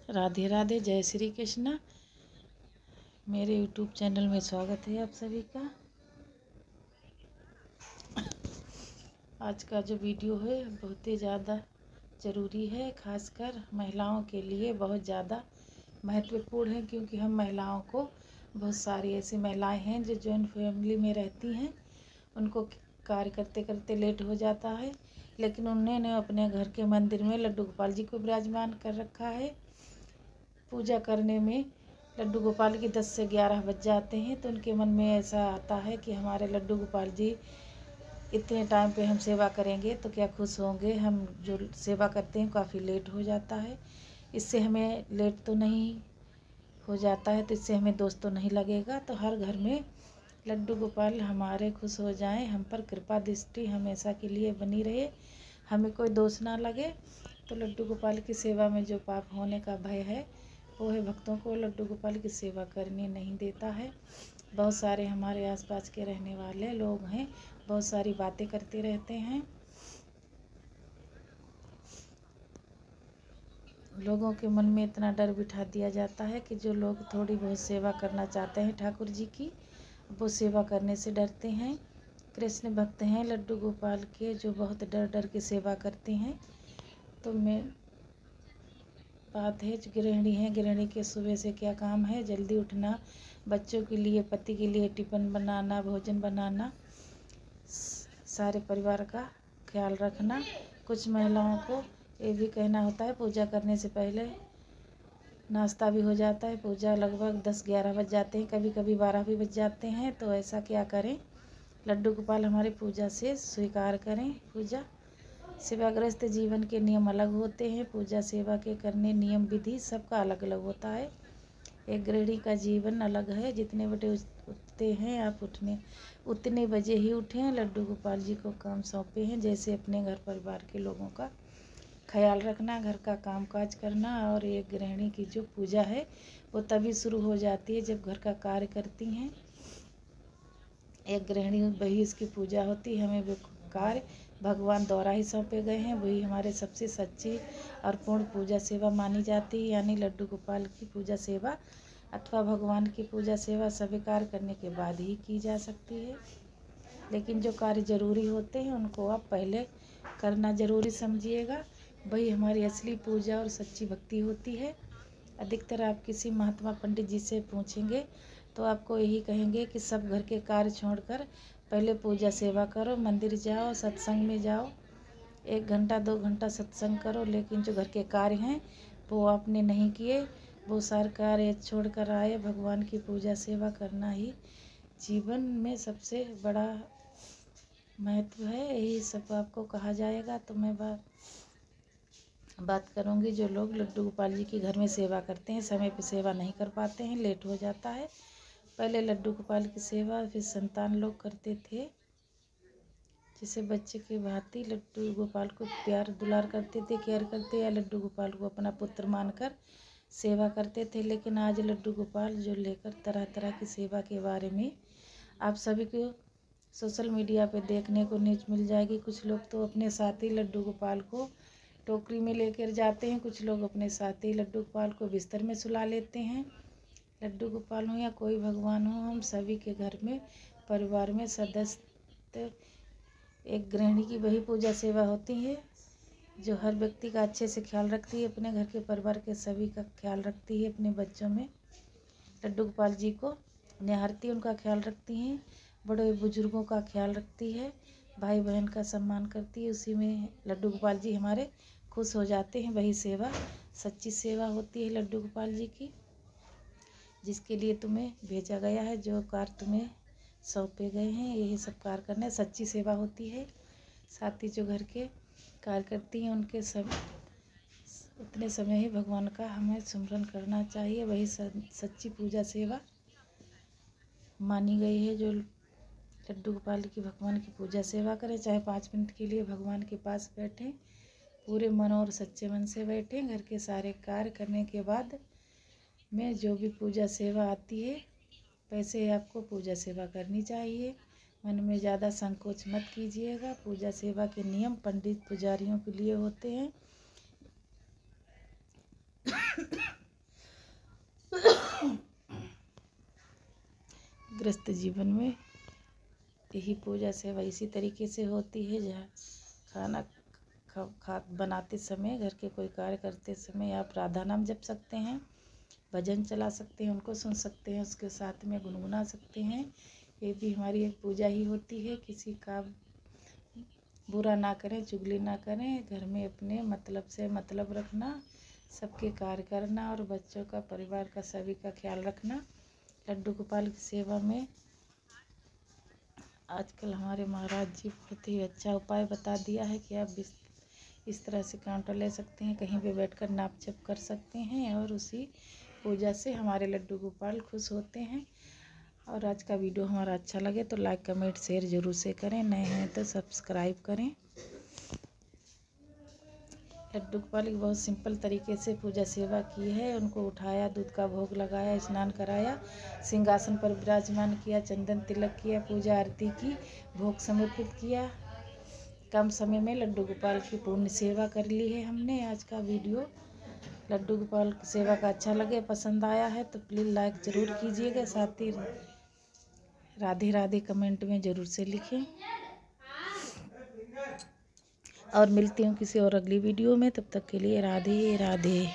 राधे राधे, जय श्री कृष्णा। मेरे YouTube channel में स्वागत है आप सभी का। आज का जो वीडियो है बहुत ही ज़्यादा ज़रूरी है, खासकर महिलाओं के लिए बहुत ज़्यादा महत्वपूर्ण है, क्योंकि हम महिलाओं को बहुत सारी ऐसी महिलाएं हैं जो जॉइंट फैमिली में रहती हैं। उनको कार्य करते करते लेट हो जाता है, लेकिन उन्होंने अपने घर के मंदिर में लड्डू गोपाल जी को विराजमान कर रखा है। पूजा करने में लड्डू गोपाल की 10 से 11 बज जाते हैं, तो उनके मन में ऐसा आता है कि हमारे लड्डू गोपाल जी इतने टाइम पे हम सेवा करेंगे तो क्या खुश होंगे। हम जो सेवा करते हैं काफ़ी लेट हो जाता है, इससे हमें लेट तो नहीं हो जाता है, तो इससे हमें दोष तो नहीं लगेगा। तो हर घर में लड्डू गोपाल हमारे खुश हो जाएं, हम पर कृपा दृष्टि हमेशा के लिए बनी रहे, हमें कोई दोष ना लगे। तो लड्डू गोपाल की सेवा में जो पाप होने का भय है वो है भक्तों को लड्डू गोपाल की सेवा करने नहीं देता है। बहुत सारे हमारे आसपास के रहने वाले लोग हैं, बहुत सारी बातें करते रहते हैं। लोगों के मन में इतना डर बिठा दिया जाता है कि जो लोग थोड़ी बहुत सेवा करना चाहते हैं ठाकुर जी की, वो सेवा करने से डरते हैं। कृष्ण भक्त हैं लड्डू गोपाल के, जो बहुत डर डर के सेवा करते हैं। तो मैं बात है, जो गृहिणी है, गृहिणी के सुबह से क्या काम है? जल्दी उठना, बच्चों के लिए, पति के लिए टिफ़िन बनाना, भोजन बनाना, सारे परिवार का ख्याल रखना। कुछ महिलाओं को ये भी कहना होता है, पूजा करने से पहले नाश्ता भी हो जाता है। पूजा लगभग 10-11 बज जाते हैं, कभी कभी 12 भी बज जाते हैं। तो ऐसा क्या करें, लड्डू गोपाल हमारी पूजा से स्वीकार करें। पूजा सेवाग्रस्त जीवन के नियम अलग होते हैं। पूजा सेवा के करने नियम विधि सबका अलग अलग होता है। एक गृहिणी का जीवन अलग है। जितने बजे उठते हैं आप उतने बजे ही उठें। लड्डू गोपाल जी को काम सौंपे हैं, जैसे अपने घर परिवार के लोगों का ख्याल रखना, घर का काम काज करना। और एक गृहिणी की जो पूजा है वो तभी शुरू हो जाती है जब घर का कार्य करती हैं। एक गृहिणी वही इसकी पूजा होती है। हमें वो कार्य भगवान द्वारा ही सौंपे गए हैं, वही हमारे सबसे सच्ची और पूर्ण पूजा सेवा मानी जाती है। यानी लड्डू गोपाल की पूजा सेवा अथवा भगवान की पूजा सेवा स्वीकार करने के बाद ही की जा सकती है। लेकिन जो कार्य जरूरी होते हैं उनको आप पहले करना जरूरी समझिएगा, वही हमारी असली पूजा और सच्ची भक्ति होती है। अधिकतर आप किसी महात्मा पंडित जी से पूछेंगे तो आपको यही कहेंगे कि सब घर के कार्य छोड़कर पहले पूजा सेवा करो, मंदिर जाओ, सत्संग में जाओ, 1 घंटा 2 घंटा सत्संग करो। लेकिन जो घर के कार्य हैं वो आपने नहीं किए, वो सारे कार्य छोड़ कर आए। भगवान की पूजा सेवा करना ही जीवन में सबसे बड़ा महत्व है, यही सब आपको कहा जाएगा। तो मैं बात करूंगी, जो लोग लड्डू गोपाल जी की घर में सेवा करते हैं, समय पर सेवा नहीं कर पाते हैं, लेट हो जाता है। पहले लड्डू गोपाल की सेवा फिर संतान लोग करते थे, जिसे बच्चे की भांति लड्डू गोपाल को प्यार दुलार करते थे, केयर करते, या लड्डू गोपाल को अपना पुत्र मानकर सेवा करते थे। लेकिन आज लड्डू गोपाल जो लेकर तरह तरह की सेवा के बारे में आप सभी को सोशल मीडिया पे देखने को न्यूज़ मिल जाएगी। कुछ लोग तो अपने साथ ही लड्डू गोपाल को टोकरी में लेकर जाते हैं, कुछ लोग अपने साथ ही लड्डू गोपाल को बिस्तर में सुला लेते हैं। लड्डू गोपाल हो या कोई भगवान हो, हम सभी के घर में परिवार में सदस्य एक गृहिणी की वही पूजा सेवा होती है जो हर व्यक्ति का अच्छे से ख्याल रखती है, अपने घर के परिवार के सभी का ख्याल रखती है, अपने बच्चों में लड्डू गोपाल जी को निहारती है, उनका ख्याल रखती हैं, बड़े बुजुर्गों का ख्याल रखती है, भाई बहन का सम्मान करती है। उसी में लड्डू गोपाल जी हमारे खुश हो जाते हैं। वही सेवा सच्ची सेवा होती है लड्डू गोपाल जी की, जिसके लिए तुम्हें भेजा गया है, जो कार्य तुम्हें सौंपे गए हैं, यही सब कार्य करने सच्ची सेवा होती है। साथ ही जो घर के कार्य करती हैं उनके सब उतने समय ही भगवान का हमें स्मरण करना चाहिए, वही सच्ची पूजा सेवा मानी गई है। जो लड्डू गोपाल की भगवान की पूजा सेवा करें, चाहे 5 मिनट के लिए भगवान के पास बैठें, पूरे मन और सच्चे मन से बैठें। घर के सारे कार्य करने के बाद में जो भी पूजा सेवा आती है, वैसे आपको पूजा सेवा करनी चाहिए। मन में ज़्यादा संकोच मत कीजिएगा। पूजा सेवा के नियम पंडित पुजारियों के लिए होते हैं, गृहस्थ जीवन में यही पूजा सेवा इसी तरीके से होती है, जहाँ खाना खा बनाते समय, घर के कोई कार्य करते समय आप राधा नाम जप सकते हैं, भजन चला सकते हैं, उनको सुन सकते हैं, उसके साथ में गुनगुना सकते हैं। ये भी हमारी एक पूजा ही होती है। किसी का बुरा ना करें, चुगली ना करें, घर में अपने मतलब से मतलब रखना, सबके कार्य करना और बच्चों का, परिवार का, सभी का ख्याल रखना। लड्डू गोपाल की सेवा में आजकल हमारे महाराज जी बहुत ही अच्छा उपाय बता दिया है कि आप इस तरह से काउंटर ले सकते हैं, कहीं पे बैठकर नाप जप कर सकते हैं और उसी पूजा से हमारे लड्डू गोपाल खुश होते हैं। और आज का वीडियो हमारा अच्छा लगे तो लाइक कमेंट शेयर ज़रूर से करें, नए हैं तो सब्सक्राइब करें। लड्डू गोपाल की बहुत सिंपल तरीके से पूजा सेवा की है। उनको उठाया, दूध का भोग लगाया, स्नान कराया, सिंहासन पर विराजमान किया, चंदन तिलक किया, पूजा आरती की, भोग समर्पित किया। कम समय में लड्डू गोपाल की पूर्ण सेवा कर ली है हमने। आज का वीडियो लड्डू गोपाल की सेवा का अच्छा लगे, पसंद आया है तो प्लीज़ लाइक ज़रूर कीजिएगा, साथ ही राधे राधे कमेंट में ज़रूर से लिखें। और मिलती हूँ किसी और अगली वीडियो में, तब तक के लिए राधे राधे।